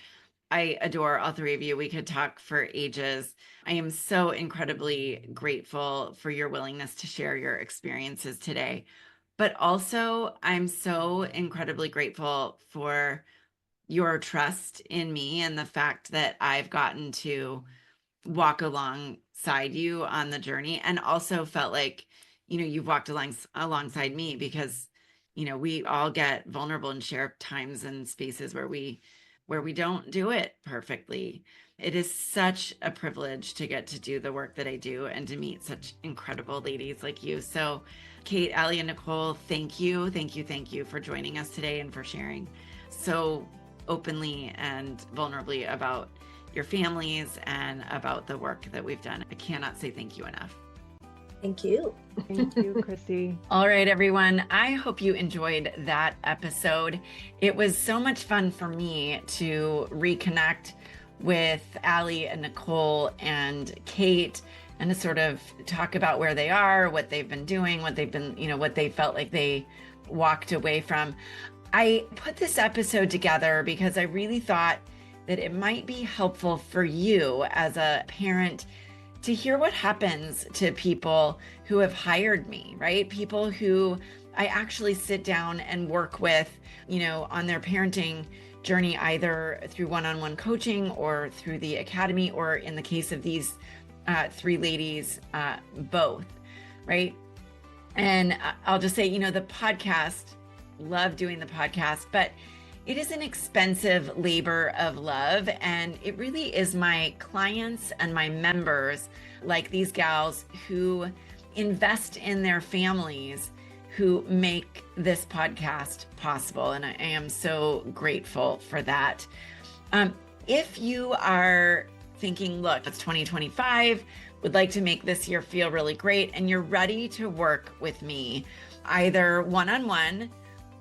I adore all 3 of you. We could talk for ages. I am so incredibly grateful for your willingness to share your experiences today. But also, I'm so incredibly grateful for your trust in me and the fact that I've gotten to walk alongside you on the journey, and also felt like, you've walked alongside me, because we all get vulnerable and share times and spaces where we don't do it perfectly. It is such a privilege to get to do the work that I do and to meet such incredible ladies like you. So Kate, Allie, and Nicole, thank you. Thank you. Thank you for joining us today and for sharing so openly and vulnerably about your families and about the work that we've done. I cannot say thank you enough. Thank you. Thank you, Christy. All right, everyone. I hope you enjoyed that episode. It was so much fun for me to reconnect with Allie and Nicole and Kate, and to sort of talk about where they are, what they've been doing, what they've been, what they felt like they walked away from. I put this episode together because I really thought that it might be helpful for you as a parent to hear what happens to people who have hired me, right? People who I actually sit down and work with, on their parenting journey, either through one-on-one coaching or through the academy, or in the case of these three ladies, both, right? And I'll just say, the podcast, love doing the podcast, but it is an expensive labor of love. And it really is my clients and my members, like these gals, who invest in their families, who make this podcast possible. And I am so grateful for that. If you are thinking, look, it's 2025, would like to make this year feel really great, and you're ready to work with me, either one-on-one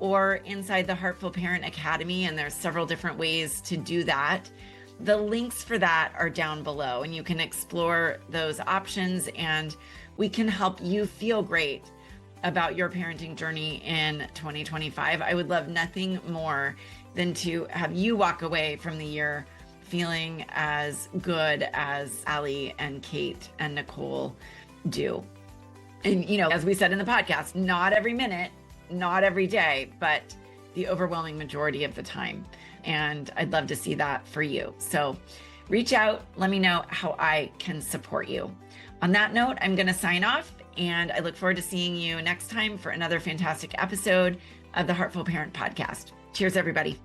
or inside the Heartful Parent Academy, and there's several different ways to do that. The links for that are down below, and you can explore those options, and we can help you feel great about your parenting journey in 2025. I would love nothing more than to have you walk away from the year feeling as good as Allie and Kate and Nicole do. And, as we said in the podcast, not every minute, not every day, but the overwhelming majority of the time. And I'd love to see that for you. So reach out, let me know how I can support you. On that note, I'm going to sign off, and I look forward to seeing you next time for another fantastic episode of the Heartful Parent Podcast. Cheers, everybody.